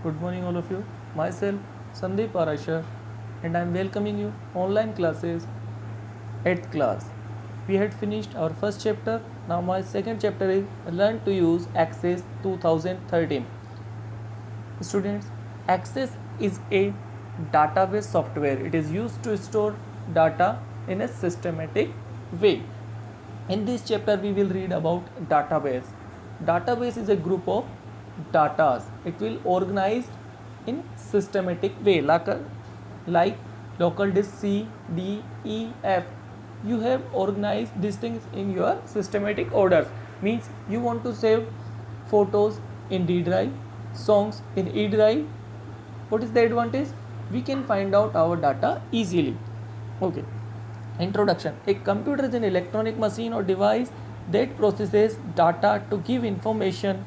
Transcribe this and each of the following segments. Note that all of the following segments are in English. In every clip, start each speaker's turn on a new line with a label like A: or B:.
A: Good morning all of you. Myself Sandeep Parashar and I am welcoming you online classes 8th class. We had finished our first chapter. Now my second chapter is Learn to use Access 2013. Students, Access is a database software. It is used to store data in a systematic way. In this chapter we will read about database. Database is a group of datas. It will organize in systematic way like local disk C, D, E, F. You have organized these things in your systematic orders. Means you want to save photos in D drive, songs in E drive. What is the advantage? We can find out our data easily. Okay. Introduction. A computer is an electronic machine or device that processes data to give information.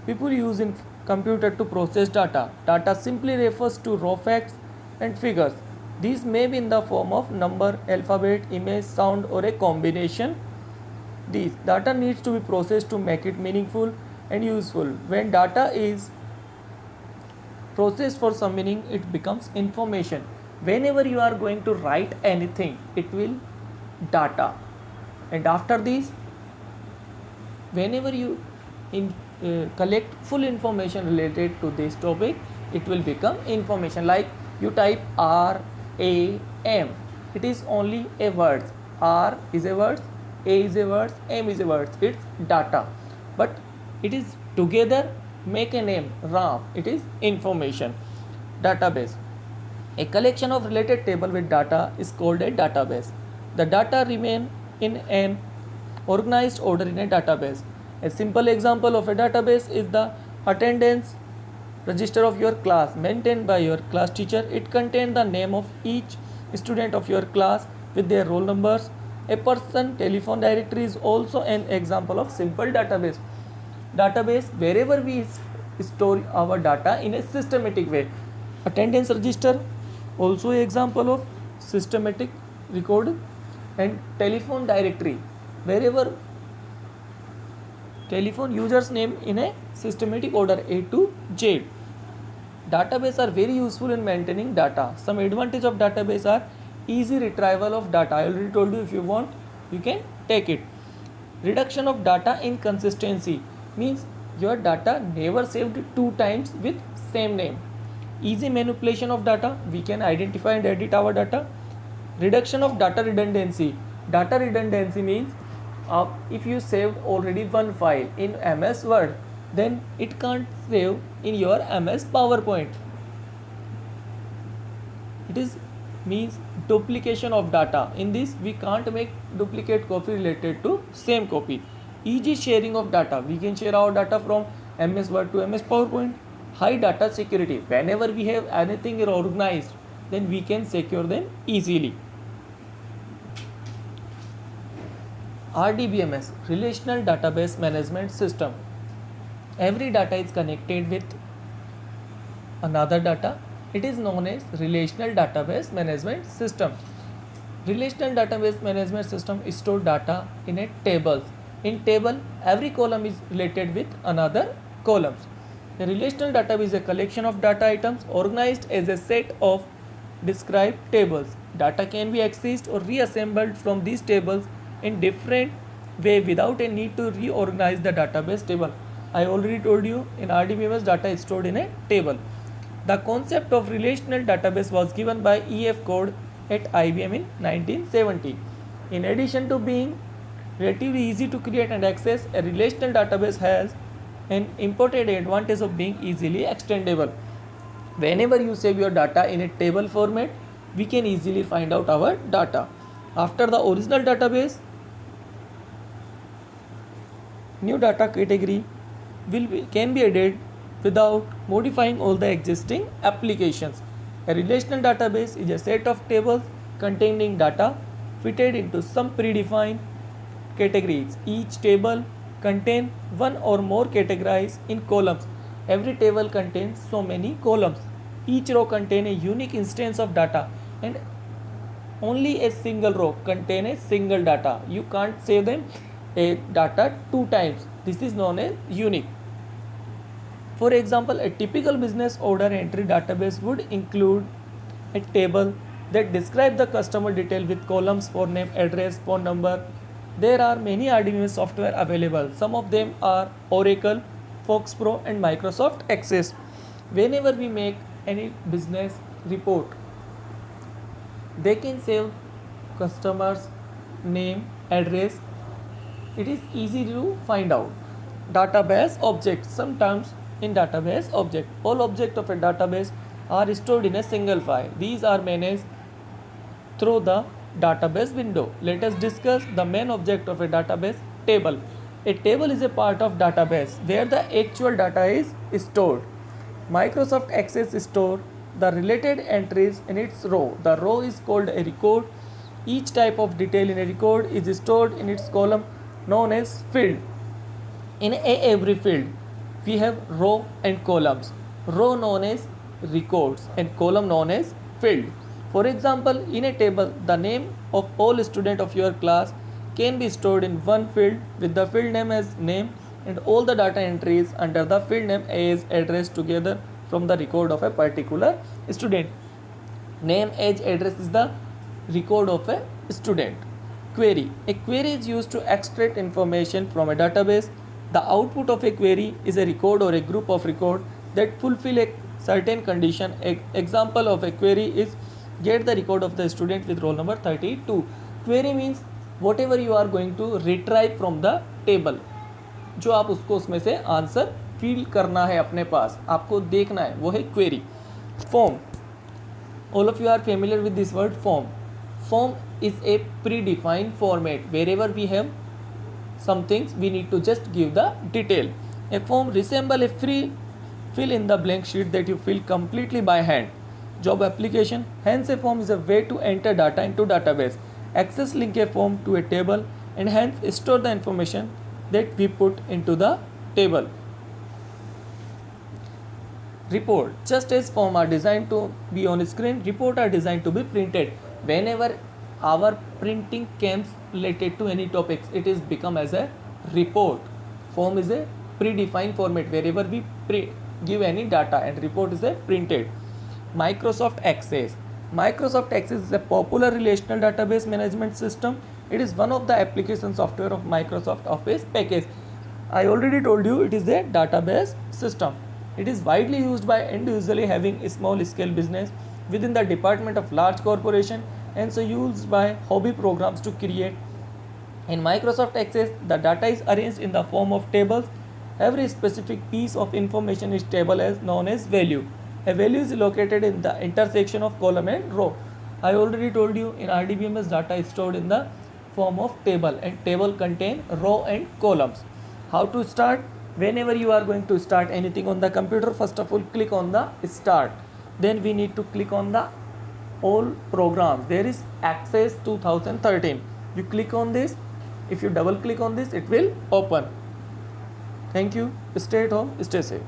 A: People use computer to process data. Data simply refers to raw facts and figures. These may be in the form of number, alphabet, image, sound or a combination. These data needs to be processed to make it meaningful and useful. When data is processed for some meaning, it becomes information. Whenever you are going to write anything, it will data, and after this, whenever you collect full information related to this topic, it will become information. Like you type RAM, it is only a word. R is a word, A is a word, M is a word. It's data, but it is together make a name RAM. It is information. Database. A collection of related table with data is called a database. The data remain in an organized order in a database. A simple example of a database is the attendance register of your class maintained by your class teacher. It contains the name of each student of your class with their roll numbers. A person telephone directory is also an example of simple database. Database, wherever we store our data in a systematic way. Attendance register, also an example of systematic record. And telephone directory, wherever telephone users name in a systematic order A to Z. Database are very useful in maintaining data. Some advantage of database are easy retrieval of data. I already told you, if you want you can take it. Reduction of data inconsistency, means your data never saved two times with same name. Easy manipulation of data, we can identify and edit our data. Reduction of data redundancy. Data redundancy means if you saved already one file in MS Word, then it can't save in your MS PowerPoint. It is means duplication of data. In this we can't make duplicate copy related to same copy. Easy sharing of data, we can share our data from MS Word to MS PowerPoint. High data security, whenever we have anything organized, then we can secure them easily. RDBMS, Relational Database Management System. Every data is connected with another data. It is known as Relational Database Management System. Relational Database Management System stores data in a table. In table, every column is related with another columns. A relational database is a collection of data items organized as a set of described tables. Data can be accessed or reassembled from these tables in different way without a need to reorganize the database table. I already told you, in RDBMS data is stored in a table. The concept of relational database was given by E.F. Code at IBM in 1970. In addition to being relatively easy to create and access, a relational database has an important advantage of being easily extendable. Whenever you save your data in a table format, we can easily find out our data. After the original database, new data category can be added without modifying all the existing applications. A relational database is a set of tables containing data fitted into some predefined categories. Each table contains one or more categories in columns. Every table contains so many columns. Each row contains a unique instance of data, and only a single row contains a single data. You can't save them a data two times. This is known as unique. For example, a typical business order entry database would include a table that describes the customer detail with columns for name, address, phone number. There are many RDBMS software available. Some of them are Oracle, Fox Pro and Microsoft Access. Whenever we make any business report, they can save customers name, address. It is easy to find out. Database objects. Sometimes in database object, all objects of a database are stored in a single file. These are managed through the database window. Let us discuss the main object of a database, table. A table is a part of database where the actual data is stored. Microsoft Access store the related entries in its row. The row is called a record. Each type of detail in a record is stored in its column known as field. In every field, we have row and columns. Row known as records and column known as field. For example, in a table, the name of all students of your class can be stored in one field with the field name as name and all the data entries under the field name as address together from the record of a particular student. Name, age, address is the record of a student. Query. A query is used to extract information from a database. The output of a query is a record or a group of records that fulfill a certain condition. Example of a query is get the record of the student with roll number 32. Query means whatever you are going to retrieve from the table. जो आप उसको उसमें से answer feel करना है अपने पास, आपको देखना है, वो है query. Form. All of you are familiar with this word form. Form is a predefined format. Wherever we have some things, we need to just give the detail. A form resembles a free fill in the blank sheet that you fill completely by hand. Job application. Hence, a form is a way to enter data into database. Access link a form to a table and hence store the information that we put into the table. Report. Just as form are designed to be on screen, report are designed to be printed. Whenever our printing comes related to any topics, it is become as a report. Form is a predefined format wherever we give any data, and report is a printed. Microsoft Access. Microsoft Access is a popular relational database management system. It is one of the application software of Microsoft Office package. I already told you it is a database system. It is widely used by individually having a small scale business within the department of large corporation, and so used by hobby programs to create. In Microsoft Access, the data is arranged in the form of tables. Every specific piece of information is table as known as value. A value is located in the intersection of column and row. I already told you in RDBMS data is stored in the form of table, and table contain row and columns. How to start? Whenever you are going to start anything on the computer, first of all click on the start. Then we need to click on the all programs. There is Access 2013. You click on this. If you double click on this, it will open. Thank you. Stay at home. Stay safe.